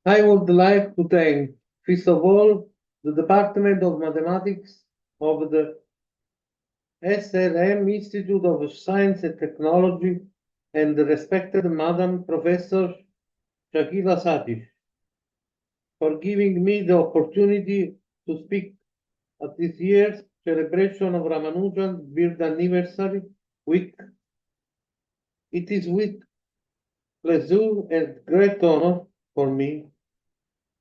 I would like to thank, first of all, the Department of Mathematics of the SLM Institute of Science and Technology and the respected Madam Professor Shakila Satish for giving me the opportunity to speak at this year's celebration of Ramanujan's birth anniversary week. It is with pleasure and great honor for me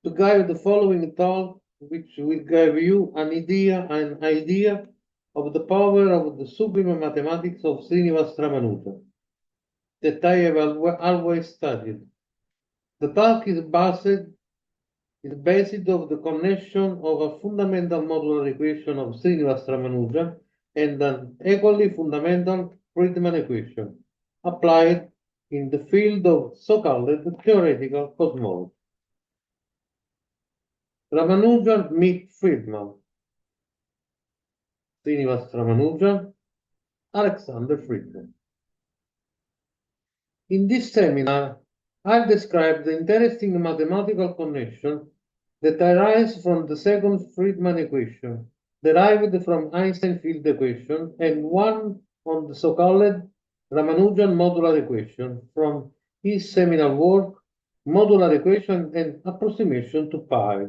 to give the following talk, which will give you an idea of the power of the sublime mathematics of Srinivas Ramanujan that I have always studied. The talk is based on the connection of a fundamental modular equation of Srinivas Ramanujan and an equally fundamental Friedmann equation applied in the field of so-called theoretical cosmology. Ramanujan meet Friedmann. Srinivas Ramanujan, Alexander Friedmann. In this seminar, I'll describe the interesting mathematical connection that arises from the second Friedmann equation, derived from Einstein field equation, and one on the so-called Ramanujan modular equation from his seminal work, Modular Equation and Approximation to Pi.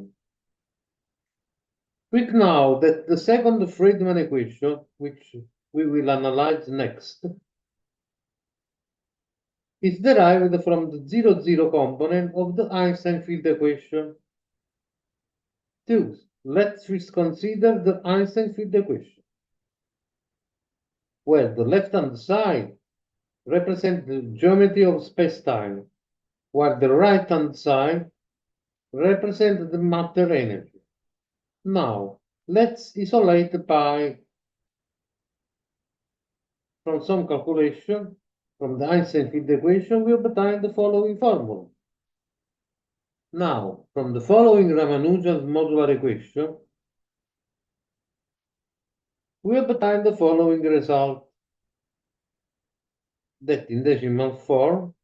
Quick now that the second Friedmann equation, which we will analyze next, is derived from the 0-0 component of the Einstein field equation. Two, let's first consider the Einstein field equation, where the left-hand side represents the geometry of space-time, while the right-hand side represents the matter energy. Now, let's isolate pi from some calculation. From the Einstein field equation, we obtain the following formula. Now, from the following Ramanujan's modular equation, we obtain the following result, that in decimal form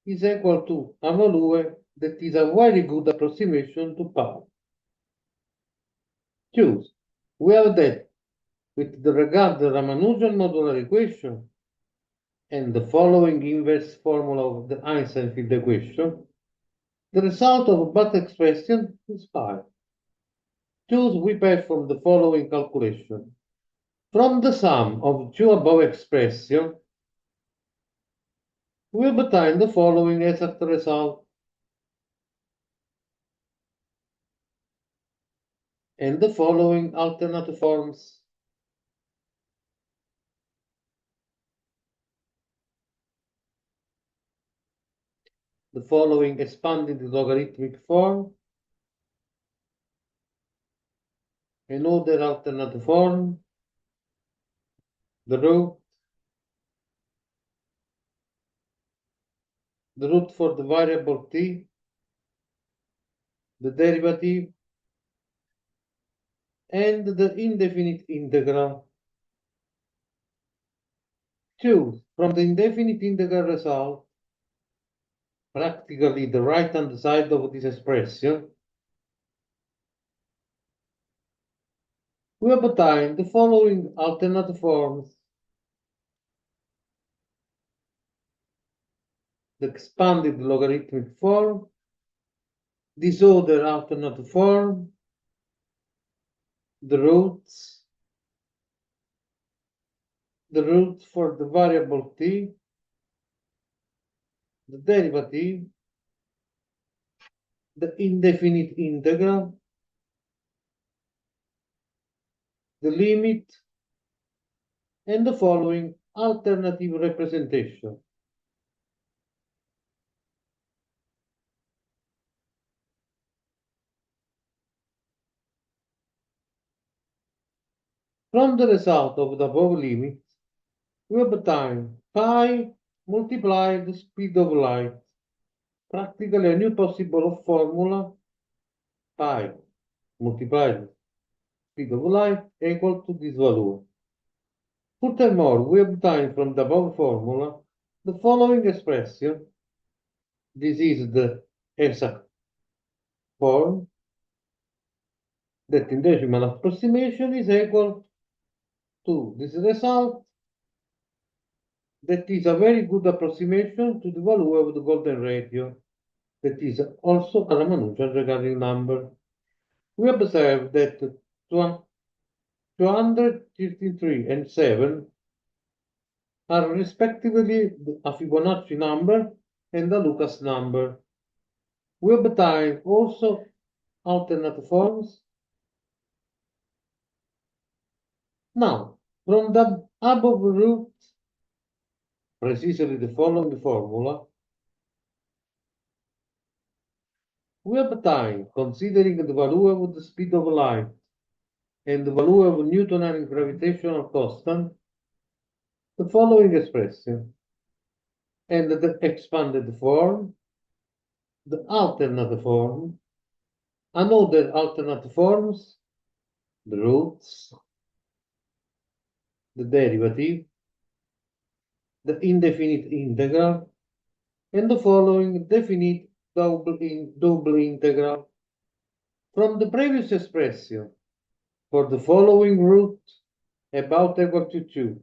is equal to a value that is a very good approximation to pi. Choose. We have that with the regard the Ramanujan modular equation and the following inverse formula of the Einstein field equation, the result of both expressions is pi. Choose we pass from the following calculation. From the sum of two above expressions, we obtain the following exact result. And the following alternate forms. The following expanded logarithmic form, another alternate form, the root for the variable t, the derivative, and the indefinite integral. Choose from the indefinite integral result, practically the right-hand side of this expression, we obtain the following alternate forms. The expanded logarithmic form, this other alternate form, the roots for the variable t, the derivative, the indefinite integral, the limit, and the following alternative representation. From the result of the above limits, we obtain pi multiplied the speed of light, practically a new possible formula, pi multiplied speed of light equal to this value. Furthermore, we obtain from the above formula the following expression. This is the exact form that in decimal approximation is equal to this result that is a very good approximation to the value of the golden ratio that is also a Ramanujan regarding number. We observe that 233 and 7 are respectively a Fibonacci number and a Lucas number. We obtain also alternate forms. Now, from the above root, precisely the following formula, we obtain, considering the value of the speed of light and the value of Newtonian gravitational constant, the following expression, and the expanded form, the alternate form, another alternate forms, the roots, the derivative, the indefinite integral, and the following definite double integral. From the previous expression, for the following root about equal to 2,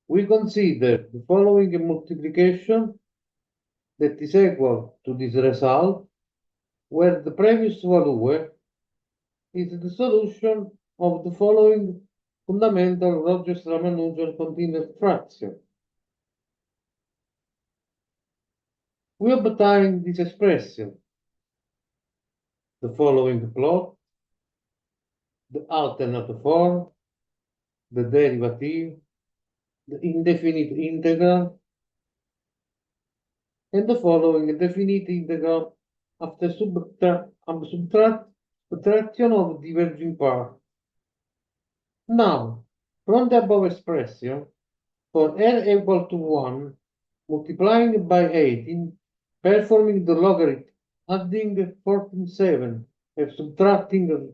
we consider the following multiplication that is equal to this result, where the previous value is the solution of the following fundamental Rogers-Ramanujan continuous fraction. We obtain this expression, the following plot, the alternate form, the derivative, the indefinite integral, and the following definite integral after subtraction of diverging part. Now, from the above expression, for r equal to 1, multiplying by 18, performing the logarithm, adding 14.7, and subtracting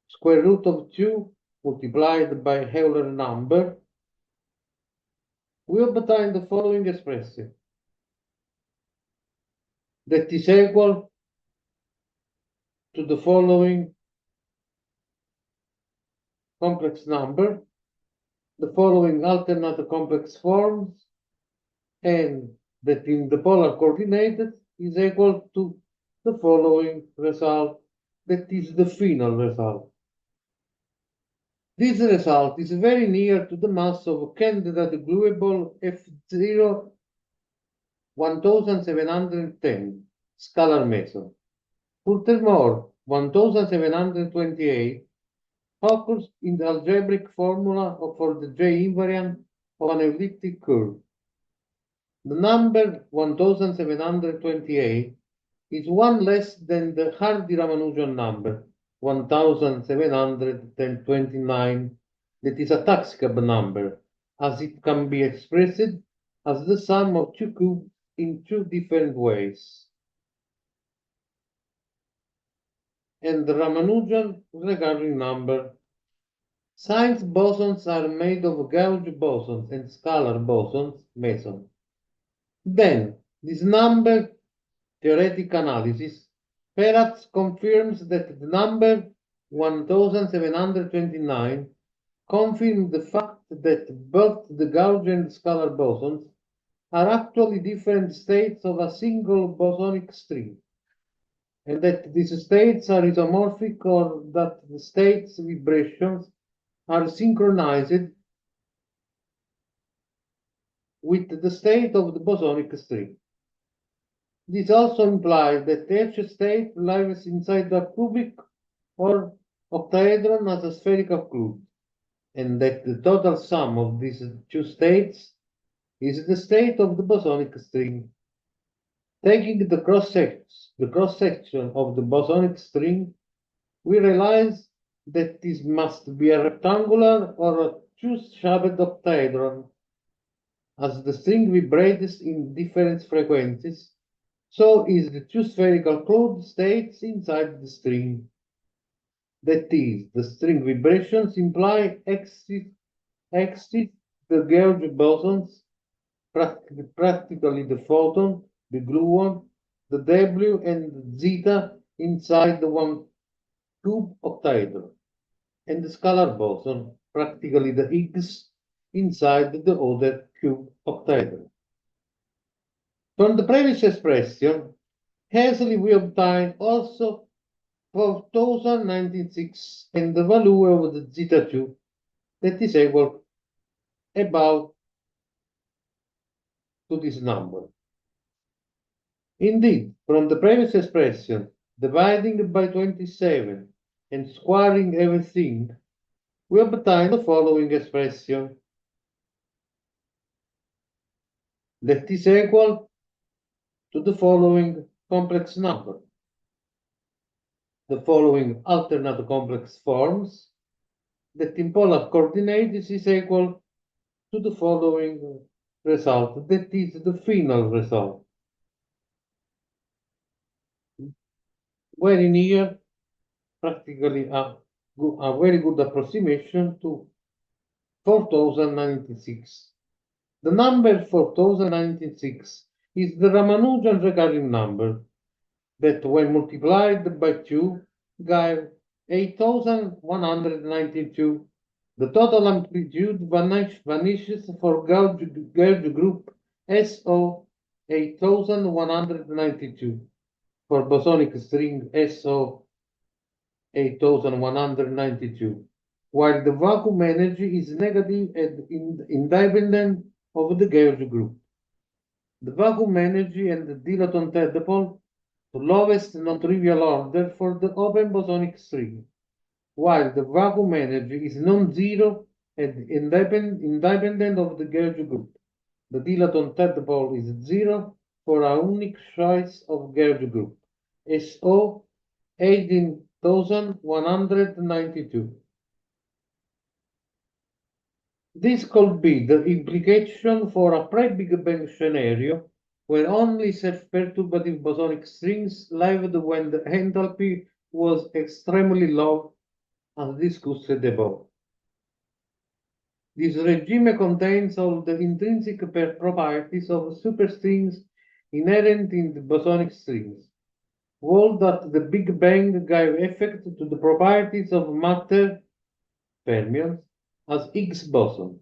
square root of 2 multiplied by Euler number, we obtain the following expression that is equal to the following complex number, the following alternate complex forms, and that in the polar coordinates is equal to the following result, that is the final result. This result is very near to the mass of candidate gluable F0 1710 scalar meson. Furthermore, 1728 occurs in the algebraic formula for the J invariant of an elliptic curve. The number 1728 is one less than the Hardy-Ramanujan number 1729 that is a Taxicab number, as it can be expressed as the sum of two cubes in two different ways. And the Ramanujan regarding number. Since bosons are made of gauge bosons and scalar bosons, meson, then this number theoretic analysis perhaps confirms that the number 1729 confirms the fact that both the gauge and scalar bosons are actually different states of a single bosonic string, and that these states are isomorphic, or that the states' vibrations are synchronized with the state of the bosonic string. This also implies that each state lives inside a cubic or octaedron as a spherical cube, and that the total sum of these two states is the state of the bosonic string. Taking the cross-section of the bosonic string, we realize that this must be a rectangular or a two-shaped octaedron. As the string vibrates in different frequencies, so is the two spherical cloud states inside the string. That is, the string vibrations imply exit the gauge bosons, practically the photon, the gluon, the W, and the zeta inside the one cube octahedron, and the scalar boson, practically the Higgs, inside the other cube octahedron. From the previous expression, easily we obtain also 4096 and the value of the zeta 2 that is equal about to this number. Indeed, from the previous expression, dividing by 27 and squaring everything, we obtain the following expression that is equal to the following complex number. The following alternate complex forms that in polar coordinates is equal to the following result, that is the final result. Very near, practically a very good approximation to 4096. The number 4096 is the Ramanujan recurring number that when multiplied by 2 gave 8192. The total amplitude vanishes for gauge group SO 8192. For bosonic string SO 8192, while the vacuum energy is negative and independent of the gauge group. The vacuum energy and the dilaton tadpole to lowest non-trivial order for the open bosonic string, while the vacuum energy is non-zero and independent of the gauge group. The dilaton tadpole is 0 for a unique choice of gauge group, SO 18,192. This could be the implication for a pre-Big Bang scenario where only self-perturbative bosonic strings lived when the enthalpy was extremely low, as discussed above. This regime contains all the intrinsic properties of superstrings inherent in the bosonic strings, all that the Big Bang gave effect to the properties of matter fermions as Higgs boson.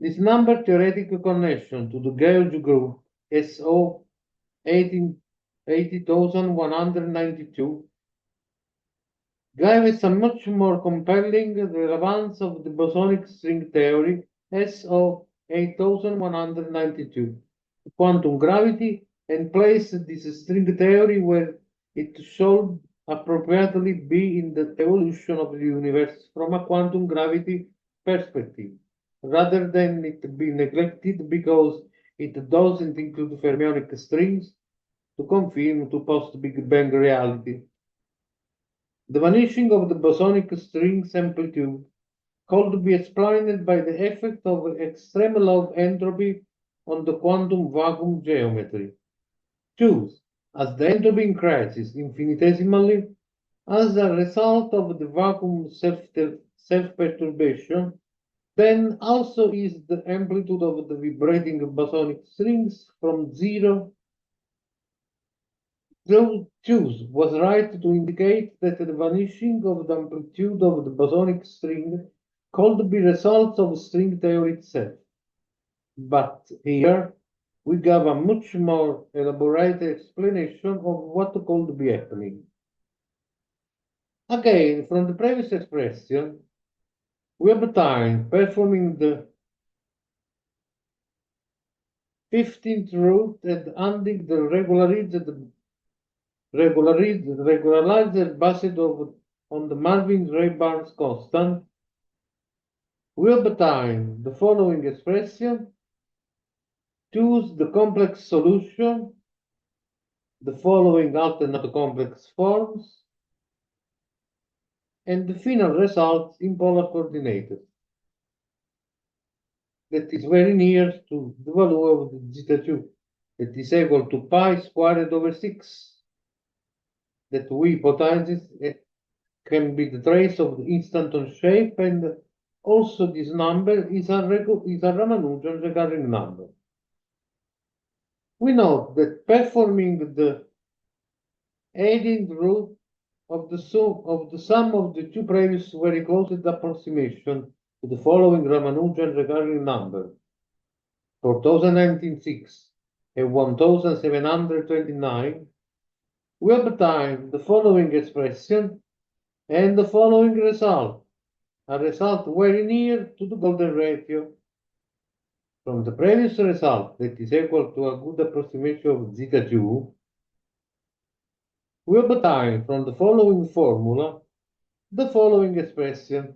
This number theoretic connection to the gauge group SO 80,192 gave us a much more compelling relevance of the bosonic string theory SO 8192 to quantum gravity and placed this string theory where it should appropriately be in the evolution of the universe from a quantum gravity perspective, rather than it be neglected because it doesn't include fermionic strings to confirm to post-Big Bang reality. The vanishing of the bosonic string's amplitude could be explained by the effect of extreme low entropy on the quantum vacuum geometry. Choose, as the entropy increases infinitesimally as a result of the vacuum self-perturbation, then also is the amplitude of the vibrating bosonic strings from 0. Choose was right to indicate that the vanishing of the amplitude of the bosonic string could be results of string theory itself. But here we give a much more elaborate explanation of what could be happening. Again, from the previous expression, we obtain performing the 15th root and adding the regularizer based on the Marvin-Raybarns constant, we obtain the following expression. Choose the complex solution, the following alternate complex forms, and the final results in polar coordinates. That is very near to the value of the zeta 2, that is equal to pi squared over 6, that we hypothesize can be the trace of the instanton shape, and also this number is a Ramanujan recurring number. We note that performing the adding the root of the sum of the two previous very close approximation to the following Ramanujan recurring number, 4096 and 1729, we obtain the following expression and the following result, a result very near to the golden ratio. From the previous result, that is equal to a good approximation of zeta 2, we obtain from the following formula the following expression.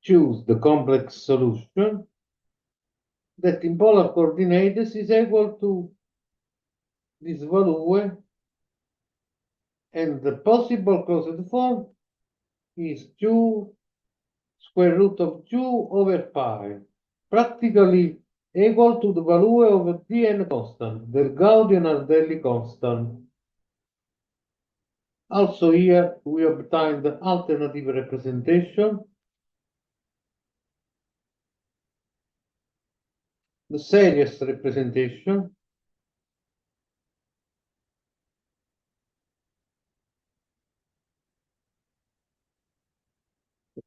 Choose the complex solution that in polar coordinates is equal to this value, and the possible closed form is 2 square root of 2 over pi, practically equal to the value of Dn constant, the Gaudian-Ardelli constant. Also here we obtain the alternative representation, the series representation,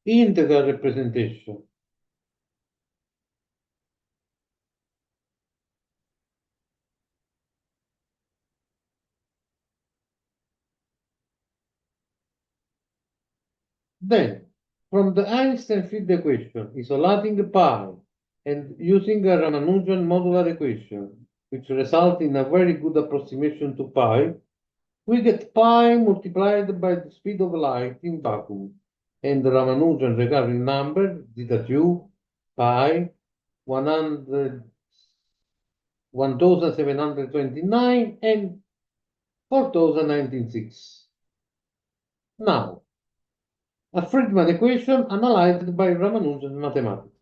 integral representation. Then, from the Einstein field equation, isolating pi and using a Ramanujan modular equation, which result in a very good approximation to pi, we get pi multiplied by the speed of light in vacuum, and the Ramanujan recurring number, zeta 2, pi, 1729 and 4096. Now, a Friedmann equation analyzed by Ramanujan mathematics.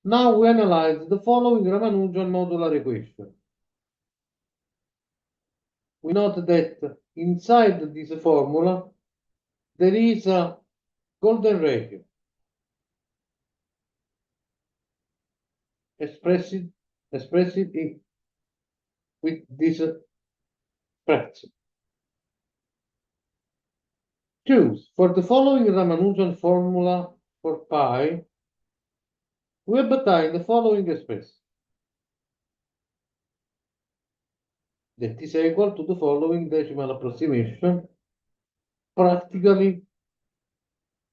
Now we analyze the following Ramanujan modular equation. We note that inside this formula there is a golden ratio expressed with this fraction. Choose for the following Ramanujan formula for pi, we obtain the following expression. That is equal to the following decimal approximation, practically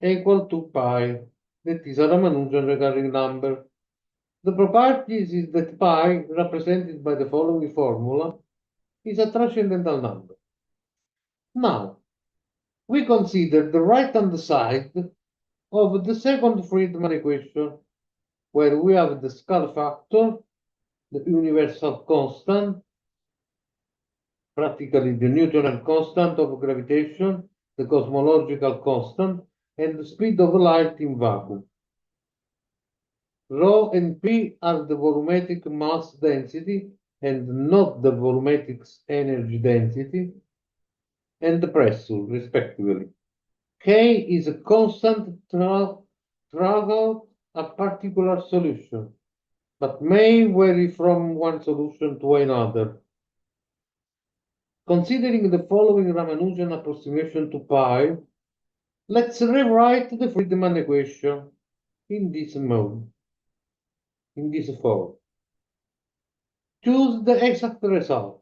equal to pi, that is a Ramanujan recurring number. The property is that pi, represented by the following formula, is a transcendental number. Now, we consider the right-hand side of the second Friedmann equation, where we have the scalar factor, the universal constant, practically the Newtonian constant of gravitation, the cosmological constant, and the speed of light in vacuum. Rho and P are the volumetric mass density and not the volumetric energy density and the pressure, respectively. K is a constant throughout a particular solution, but may vary from one solution to another. Considering the following Ramanujan approximation to pi, let's rewrite the Friedmann equation in this mode, in this form. Choose the exact result.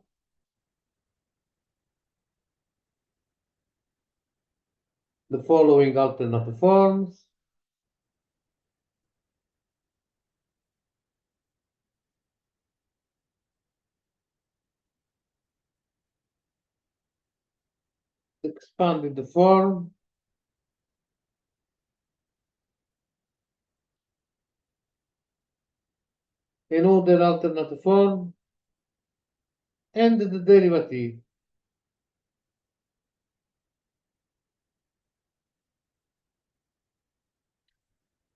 The following alternate forms. Expanded the form. Another alternate form. And the derivative.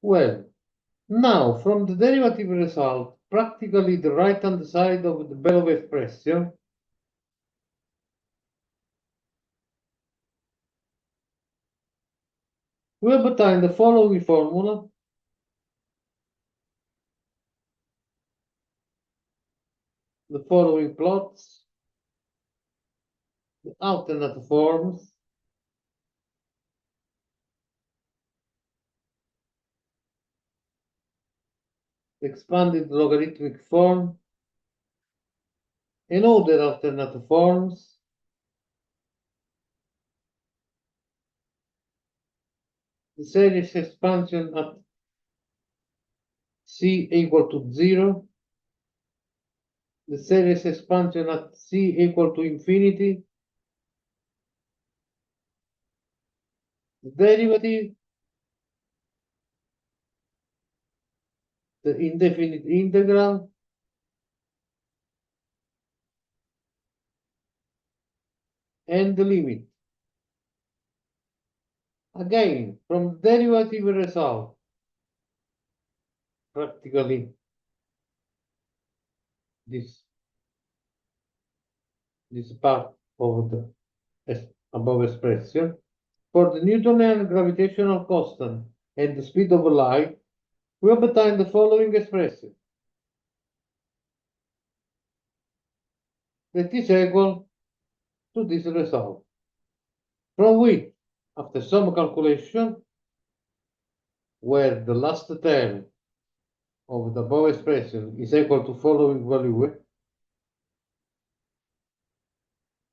Well, now from the derivative result, practically the right-hand side of the Belov expression, we obtain the following formula. The following plots, the alternate forms, the expanded logarithmic form, and other alternate forms, the series expansion at C equal to 0, the series expansion at C equal to infinity, the derivative, the indefinite integral, and the limit. Again, from derivative result, practically this part of the above expression, for the Newtonian gravitational constant and the speed of light, we obtain the following expression that is equal to this result, from which, after some calculation, where the last term of the above expression is equal to following value,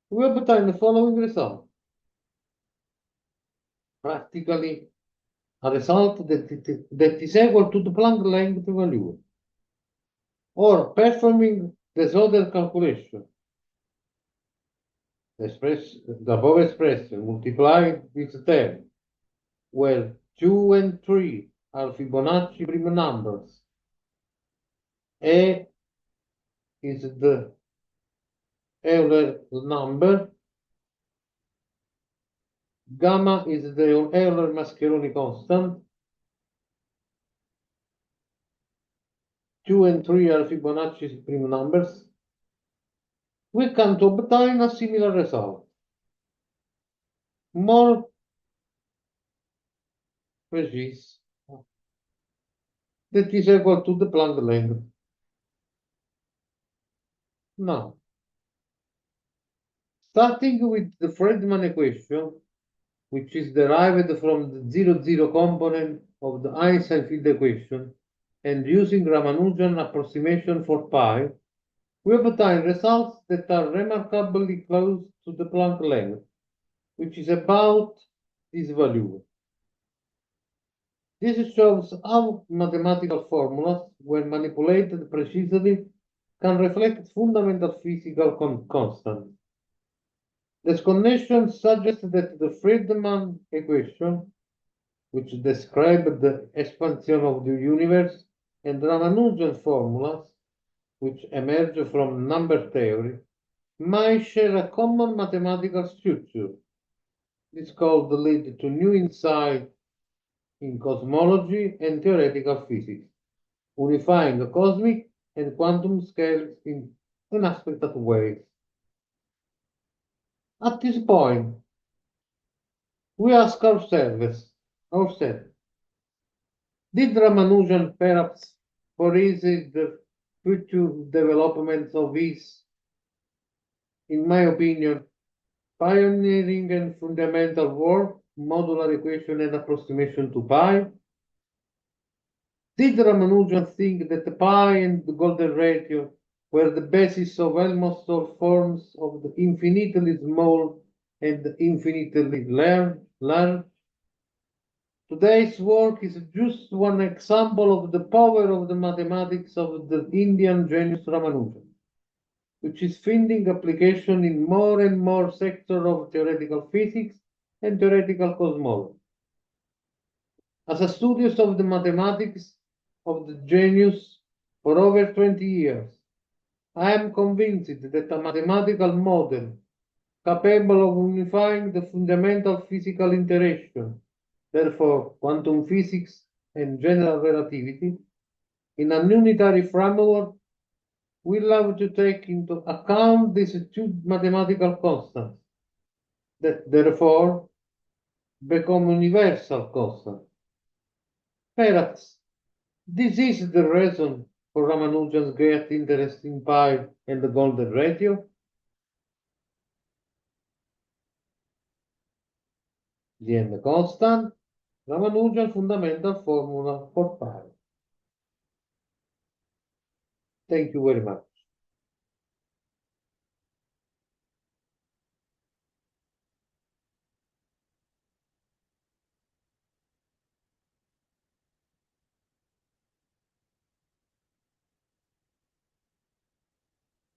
we obtain the following result. Practically a result that is equal to the Planck length value. Or performing this other calculation, the above expression multiplied with 10, where 2 and 3 are Fibonacci prime numbers. A is the Euler number, gamma is the Euler-Mascheroni constant, 2 and 3 are Fibonacci prime numbers. We can to obtain a similar result, more precise, that is equal to the Planck length. Now, starting with the Friedmann equation, which is derived from the zero-zero component of the Einstein field equation, and using Ramanujan approximation for pi, we obtain results that are remarkably close to the Planck length, which is about this value. This shows how mathematical formulas, when manipulated precisely, can reflect fundamental physical constants. This connection suggests that the Friedmann equation, which described the expansion of the universe, and Ramanujan formulas, which emerge from number theory, might share a common mathematical structure. This could lead to new insight in cosmology and theoretical physics, unifying the cosmic and quantum scales in unexpected ways. At this point, we ask ourselves, did Ramanujan perhaps foresee the future developments of his, in my opinion, pioneering and fundamental work, modular equation and approximation to pi? Did Ramanujan think that pi and the golden ratio were the basis of almost all forms of the infinitely small and infinitely large? Today's work is just one example of the power of the mathematics of the Indian genius Ramanujan, which is finding application in more and more sectors of theoretical physics and theoretical cosmology. As a student of the mathematics of the genius for over 20 years, I am convinced that a mathematical model capable of unifying the fundamental physical interaction, therefore quantum physics and general relativity, in an unitary framework, will have to take into account these two mathematical constants, that therefore become universal constants. Perhaps this is the reason for Ramanujan's great interest in pi and the golden ratio. the n constant, Ramanujan fundamental formula for pi. Thank you very much.